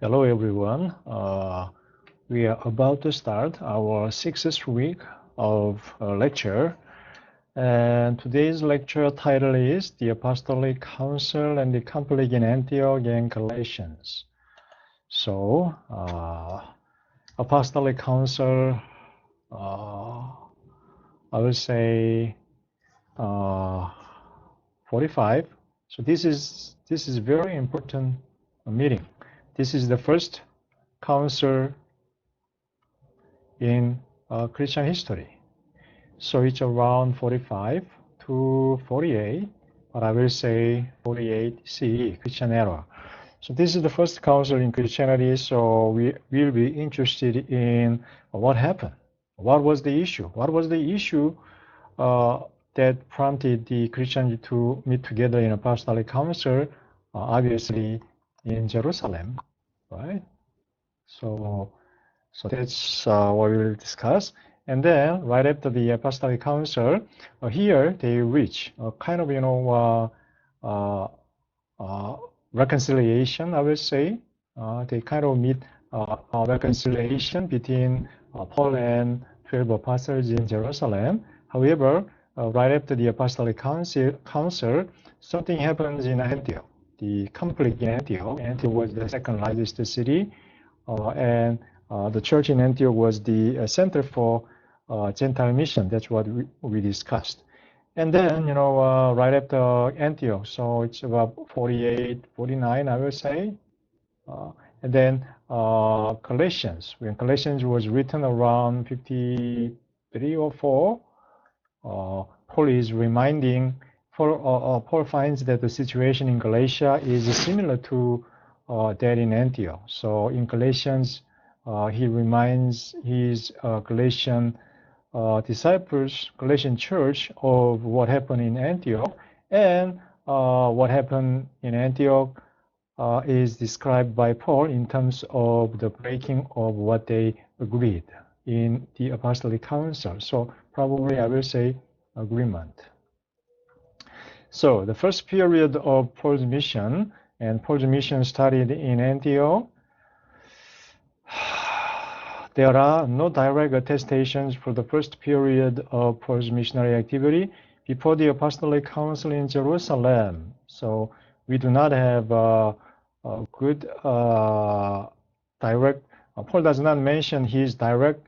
Hello everyone. We are about to start our sixth week of lecture, and today's lecture title is The Apostolic Council and the Conflict in Antioch and Galatians. So, Apostolic Council, I would say 45. So this is very important meeting. This is the first council in Christian history. So it's around 45 to 48, but I will say 48 CE, Christian era. So this is the first council in Christianity, so we will be interested in what happened. What was the issue? What was the issue that prompted the Christians to meet together in apostolic council? Obviously in Jerusalem, right? So that's what we will discuss. And then right after the apostolic council, here they reach a kind of reconciliation, I will say. They kind of meet a reconciliation between Paul and 12 apostles in Jerusalem. However, right after the apostolic council, something happens in Antioch. The conflict in Antioch. Antioch was the second largest city, and the church in Antioch was the center for Gentile mission. That's what we discussed. And then, right after Antioch, so it's about 48, 49, I will say. And then Galatians. When Galatians was written around 53 or 4, Paul is reminding. Paul finds that the situation in Galatia is similar to that in Antioch. So in Galatians, he reminds his Galatian disciples, Galatian church, of what happened in Antioch. And what happened in Antioch is described by Paul in terms of the breaking of what they agreed in the apostolic council. So probably I will say agreement. So the first period of Paul's mission, and Paul's mission started in Antioch. There are no direct attestations for the first period of Paul's missionary activity before the apostolic council in Jerusalem. So we do not have a good direct. Paul does not mention his direct.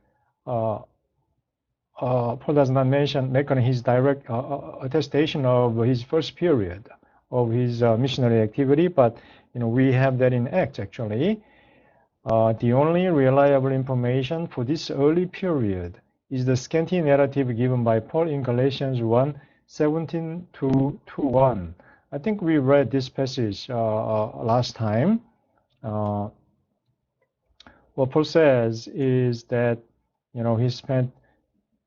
Paul does not make his direct attestation of his first period of his missionary activity, but we have that in Acts actually. The only reliable information for this early period is the scanty narrative given by Paul in Galatians 1:17 to 1. I think we read this passage last time. What Paul says is that he spent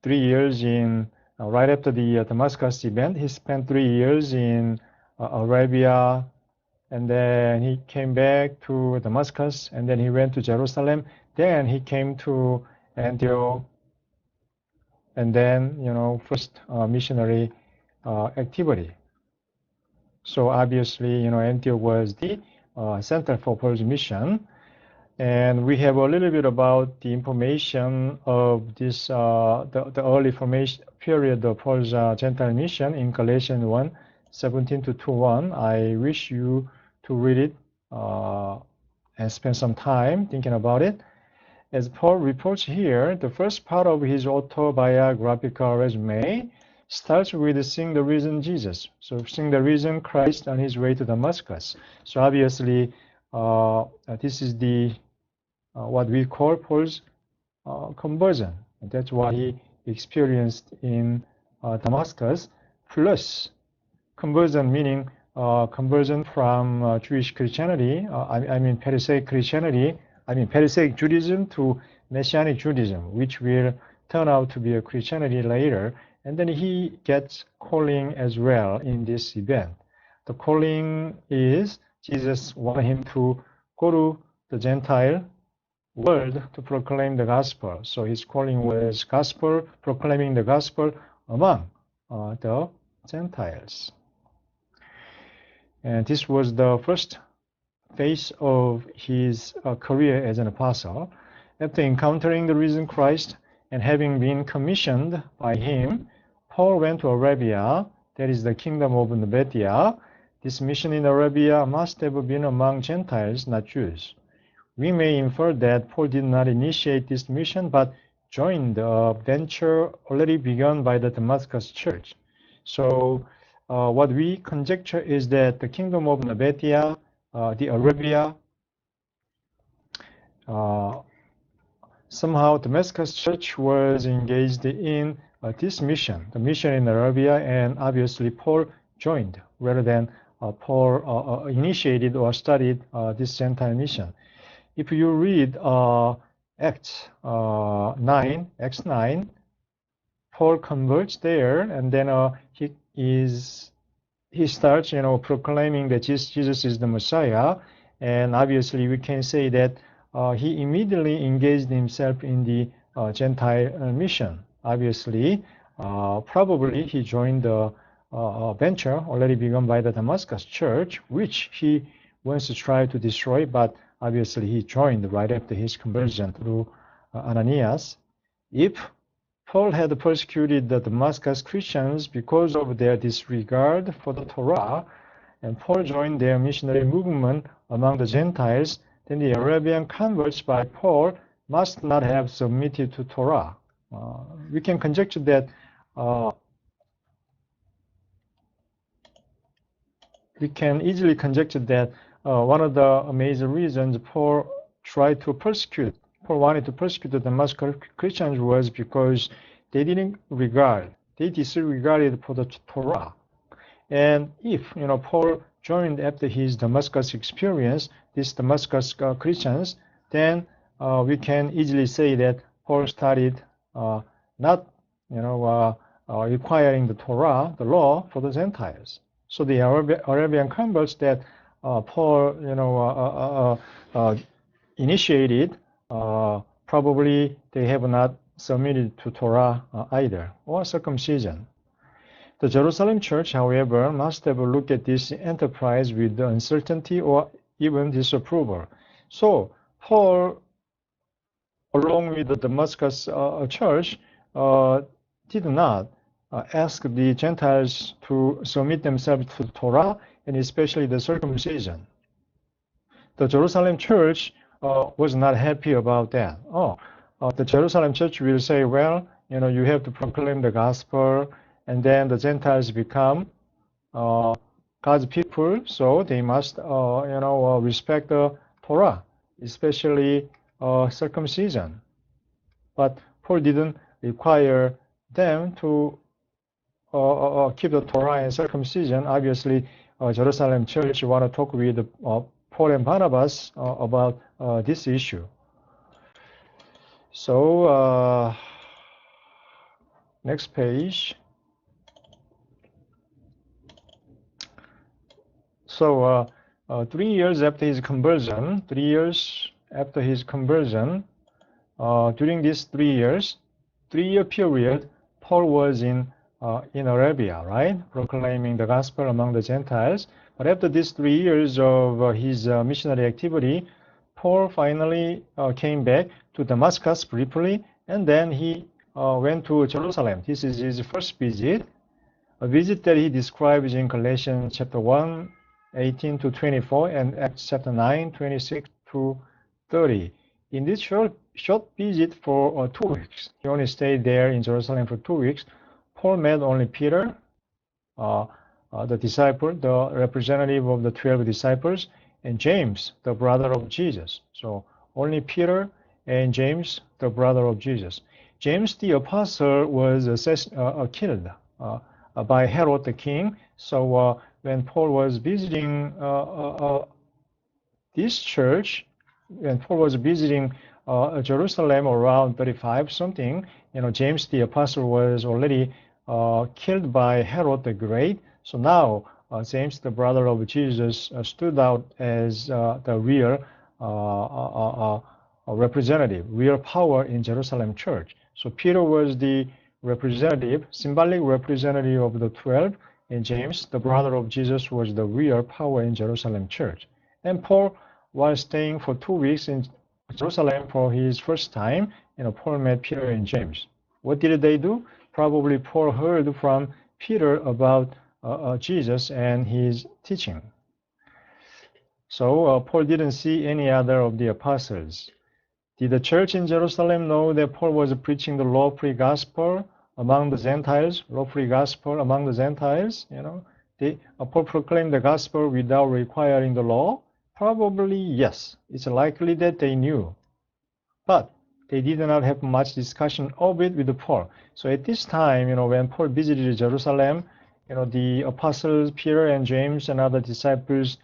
3 years in right after the Damascus event. He spent 3 years in Arabia, and then he came back to Damascus, and then he went to Jerusalem. Then he came to Antioch, and then first missionary activity. So obviously Antioch was the center for Paul's mission. And we have a little bit about the information of this, the early formation period of Paul's Gentile mission in Galatians 1:17 to 2:1. I wish you to read it and spend some time thinking about it. As Paul reports here, the first part of his autobiographical resume starts with seeing the risen Jesus. So seeing the risen Christ on his way to Damascus. So obviously, this is the what we call Paul's conversion. That's what he experienced in Damascus, plus conversion, meaning conversion from Jewish Christianity, Pharisaic Christianity, Pharisaic Judaism to Messianic Judaism, which will turn out to be a Christianity later. And then he gets calling as well in this event. The calling is Jesus wanted him to go to the Gentile world to proclaim the gospel. So his calling was gospel, proclaiming the gospel among the Gentiles. And this was the first phase of his career as an apostle. After encountering the risen Christ and having been commissioned by him, Paul went to Arabia, that is the kingdom of Nabatea. This mission in Arabia must have been among Gentiles, not Jews. We may infer that Paul did not initiate this mission, but joined a venture already begun by the Damascus church. So what we conjecture is that the kingdom of Nabatea, the Arabia, somehow Damascus church was engaged in this mission, the mission in Arabia, and obviously Paul joined rather than Paul initiated or studied this Gentile mission. If you read Acts 9, Paul converts there, and then he starts, proclaiming that Jesus is the Messiah, and obviously we can say that he immediately engaged himself in the Gentile mission. Obviously, probably he joined the venture already begun by the Damascus church, which he wants to try to destroy, but obviously he joined right after his conversion through Ananias. If Paul had persecuted the Damascus Christians because of their disregard for the Torah, and Paul joined their missionary movement among the Gentiles, then the Arabian converts by Paul must not have submitted to Torah. We can conjecture that we can easily conjecture that one of the major reasons Paul wanted to persecute the Damascus Christians was because they disregarded for the Torah. And if Paul joined after his Damascus experience, these Damascus Christians, then we can easily say that Paul started not requiring the Torah, the law, for the Gentiles. So the Arabian converts that Paul initiated, probably they have not submitted to Torah either, or circumcision. The Jerusalem church, however, must have looked at this enterprise with uncertainty or even disapproval. So Paul, along with the Damascus church, did not ask the Gentiles to submit themselves to the Torah, and especially the circumcision. The Jerusalem church was not happy about that. The Jerusalem church will say, well, you have to proclaim the gospel, and then the Gentiles become God's people, so they must, respect the Torah, especially circumcision. But Paul didn't require them to keep the Torah and circumcision. Obviously, Jerusalem church want to talk with Paul and Barnabas about this issue. So next page. So 3 years after his conversion, during this 3-year period, Paul was in Arabia, right, proclaiming the gospel among the Gentiles. But after these 3 years of his missionary activity, Paul finally came back to Damascus briefly, and then he went to Jerusalem. This is his first visit, a visit that he describes in Galatians chapter 1, 18 to 24, and Acts chapter 9, 26 to 30. In this short visit for 2 weeks, he only stayed there in Jerusalem for 2 weeks. Paul met only Peter, the disciple, the representative of the 12 disciples, and James, the brother of Jesus. So only Peter and James, the brother of Jesus. James the apostle was killed by Herod the king. So when Paul was visiting this church, when Paul was visiting Jerusalem around 35 something, James the apostle was already killed by Herod the Great. So now James, the brother of Jesus, stood out as the real representative, real power in Jerusalem church. So Peter was the representative, symbolic representative of the 12, and James, the brother of Jesus, was the real power in Jerusalem church. And Paul was staying for 2 weeks in Jerusalem for his first time. Paul met Peter and James. What did they do? Probably Paul heard from Peter about Jesus and his teaching. So Paul didn't see any other of the apostles. Did the church in Jerusalem know that Paul was preaching the law-free gospel among the Gentiles? Law-free gospel among the Gentiles? Paul proclaimed the gospel without requiring the law? Probably yes. It's likely that they knew. But they did not have much discussion of it with Paul. So at this time, when Paul visited Jerusalem, the apostles Peter and James and other disciples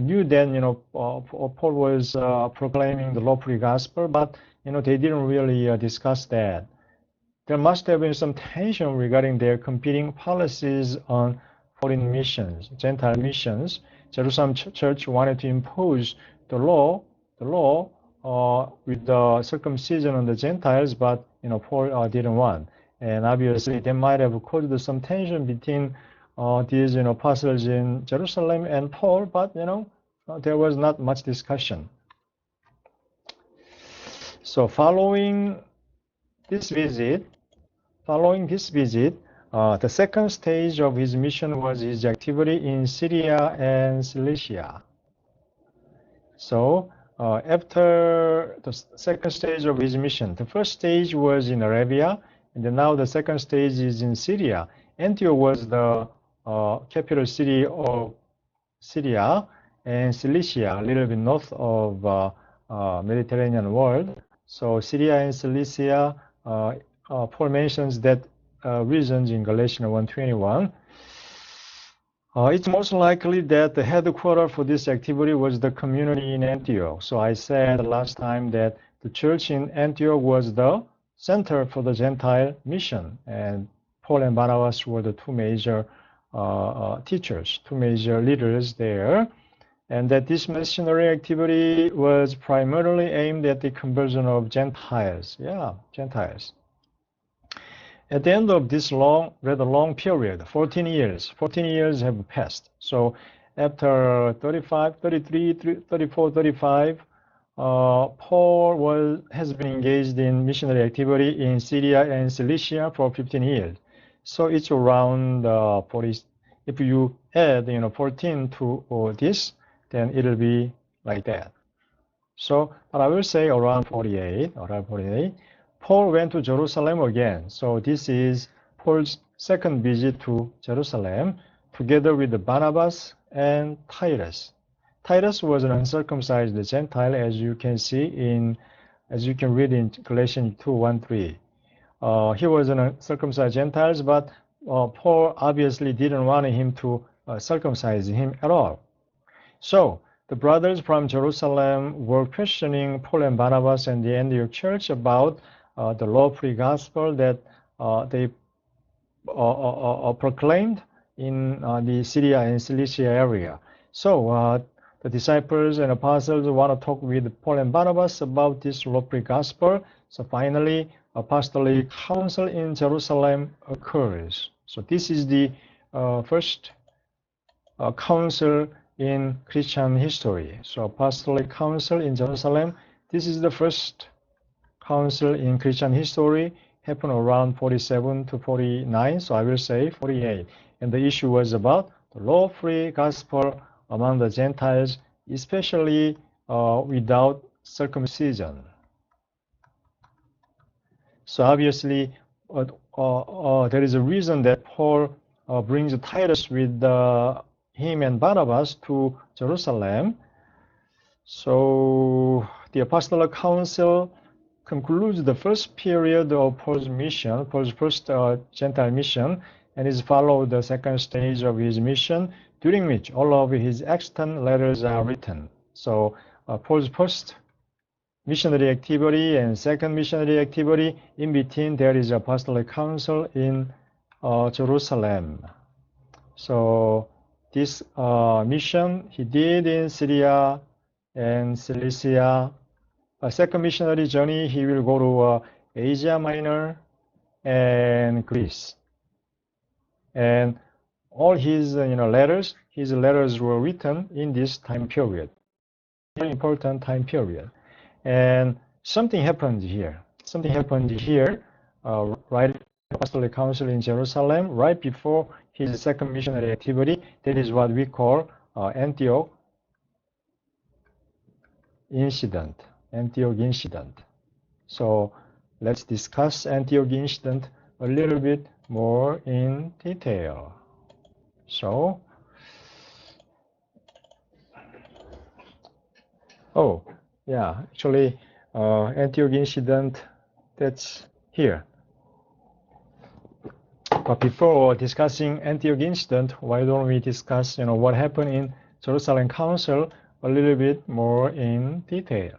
knew that Paul was proclaiming the law-free gospel, but they didn't really discuss that. There must have been some tension regarding their competing policies on foreign missions, Gentile missions. Jerusalem church wanted to impose the law with the circumcision on the Gentiles, but Paul didn't want. And obviously, there might have caused some tension between these apostles in Jerusalem and Paul, but there was not much discussion. So following this visit, the second stage of his mission was his activity in Syria and Cilicia. So after the second stage of his mission, the first stage was in Arabia, and then now the second stage is in Syria. Antioch was the capital city of Syria, and Cilicia, a little bit north of Mediterranean world. So Syria and Cilicia, Paul mentions that regions in Galatians 1:21. It's most likely that the headquarters for this activity was the community in Antioch. So I said last time that the church in Antioch was the center for the Gentile mission, and Paul and Barnabas were the two major teachers, two major leaders there, and that this missionary activity was primarily aimed at the conversion of Gentiles. Yeah, Gentiles. At the end of this rather long period, 14 years have passed. So after 35, 33, 34, 35, Paul has been engaged in missionary activity in Syria and Cilicia for 15 years. So it's around 40. If you add 14 to this, then it'll be like that. So I will say around 48. Paul went to Jerusalem again. So this is Paul's second visit to Jerusalem, together with Barnabas and Titus. Titus was an uncircumcised Gentile, as you can read in Galatians 2:1-3. He was an uncircumcised Gentile, but Paul obviously didn't want him to circumcise him at all. So the brothers from Jerusalem were questioning Paul and Barnabas and the Antioch church about the law-free gospel that they proclaimed in the Syria and Cilicia area. So the disciples and apostles want to talk with Paul and Barnabas about this law-free gospel. So finally, apostolic council in Jerusalem occurs. So this is the first council in Christian history. So apostolic council in Jerusalem, this is the first council in Christian history, happened around 47 to 49, so I will say 48. And the issue was about the law-free gospel among the Gentiles, especially without circumcision. So obviously, there is a reason that Paul brings Titus with him and Barnabas to Jerusalem. So the apostolic council concludes the first period of Paul's mission, Paul's first Gentile mission, and is followed the second stage of his mission, during which all of his extant letters are written. So Paul's first missionary activity and second missionary activity, in between there is apostolic council in Jerusalem. So this mission he did in Syria and Cilicia. A second missionary journey, he will go to Asia Minor and Greece. And all his letters were written in this time period. very important time period. And something happened here. Something happened here, right at the Apostolic Council in Jerusalem, right before his second missionary activity. That is what we call Antioch incident. Antioch incident. So let's discuss Antioch incident a little bit more in detail. So, oh, yeah, actually, Antioch incident, that's here. But before discussing Antioch incident, why don't we discuss, what happened in Jerusalem Council a little bit more in detail?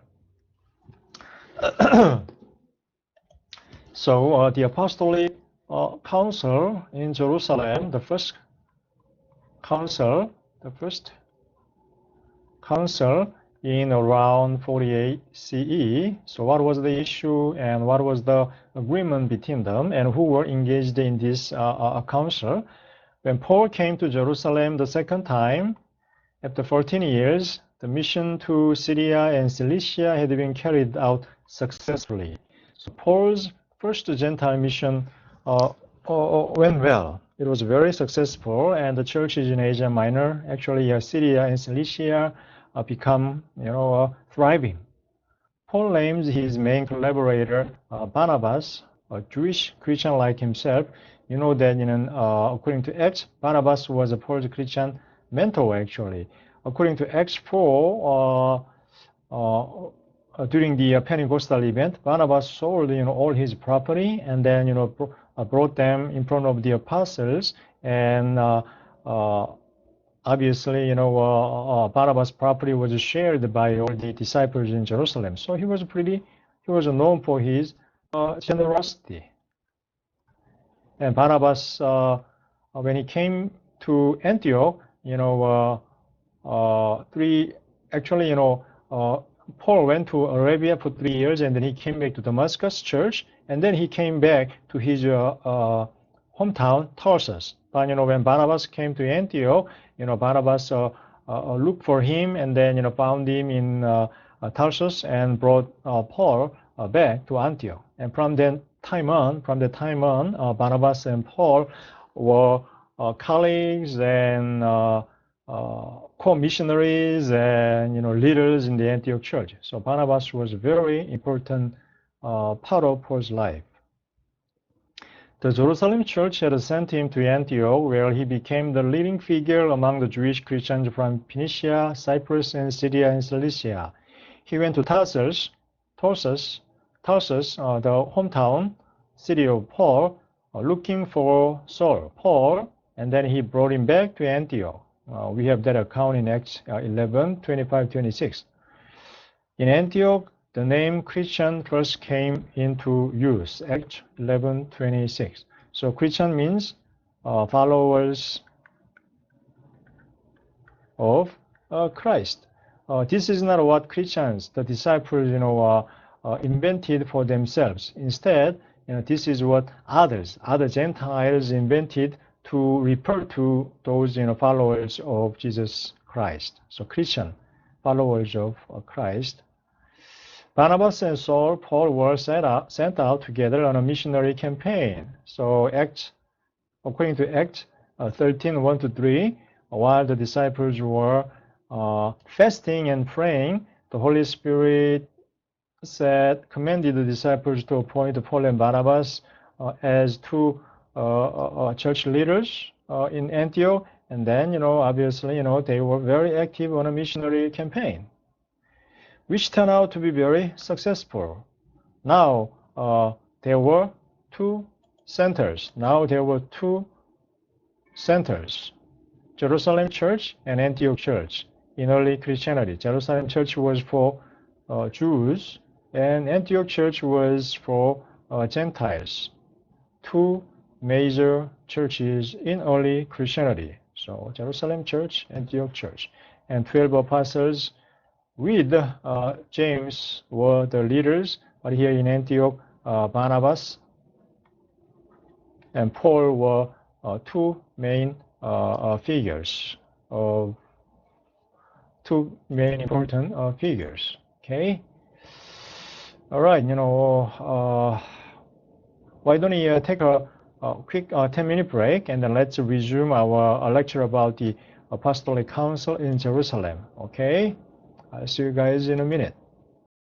So the Apostolic Council in Jerusalem, the first council in around 48 CE. So what was the issue and what was the agreement between them and who were engaged in this council? When Paul came to Jerusalem the second time, after 14 years, the mission to Syria and Cilicia had been carried out successfully. So Paul's first Gentile mission went well. It was very successful, and the churches in Asia Minor, actually Syria and Cilicia, become thriving. Paul names his main collaborator Barnabas, a Jewish Christian like himself. You know that according to Acts, Barnabas was a Paul's Christian mentor actually. According to Acts 4, during the Pentecostal event, Barnabas sold all his property and then brought them in front of the apostles, and obviously Barnabas' property was shared by all the disciples in Jerusalem. So he was known for his generosity. And Barnabas, when he came to Antioch, Paul went to Arabia for 3 years, and then he came back to Damascus church, and then he came back to his hometown, Tarsus. But when Barnabas came to Antioch, Barnabas looked for him, and then found him in Tarsus and brought Paul back to Antioch. And from that time on, Barnabas and Paul were colleagues and co-missionaries and leaders in the Antioch church. So Barnabas was a very important part of Paul's life. The Jerusalem church had sent him to Antioch, where he became the leading figure among the Jewish Christians from Phoenicia, Cyprus, and Syria and Cilicia. He went to Tarsus, the hometown city of Paul, looking for Paul, and then he brought him back to Antioch. We have that account in Acts 11, 25, 26. In Antioch, the name Christian first came into use, Acts 11, 26. So Christian means followers of Christ. This is not what Christians, the disciples, invented for themselves. Instead, this is what other Gentiles invented to refer to those followers of Jesus Christ. So Christian, followers of Christ. Barnabas and Paul were sent out together on a missionary campaign. So according to Acts 13, 1 to 3, while the disciples were fasting and praying, the Holy Spirit commanded the disciples to appoint Paul and Barnabas as two church leaders in Antioch, and then obviously they were very active on a missionary campaign, which turned out to be very successful. Now there were two centers. Jerusalem Church and Antioch Church in early Christianity. Jerusalem Church was for Jews, and Antioch Church was for Gentiles. Two major churches in early Christianity. So Jerusalem Church, Antioch Church. And 12 apostles with James were the leaders, but here in Antioch, Barnabas and Paul were two main figures to two main important figures. Okay. All right. Why don't we take a quick 10-minute break, and then let's resume our lecture about the Apostolic Council in Jerusalem. Okay. I'll see you guys in a minute.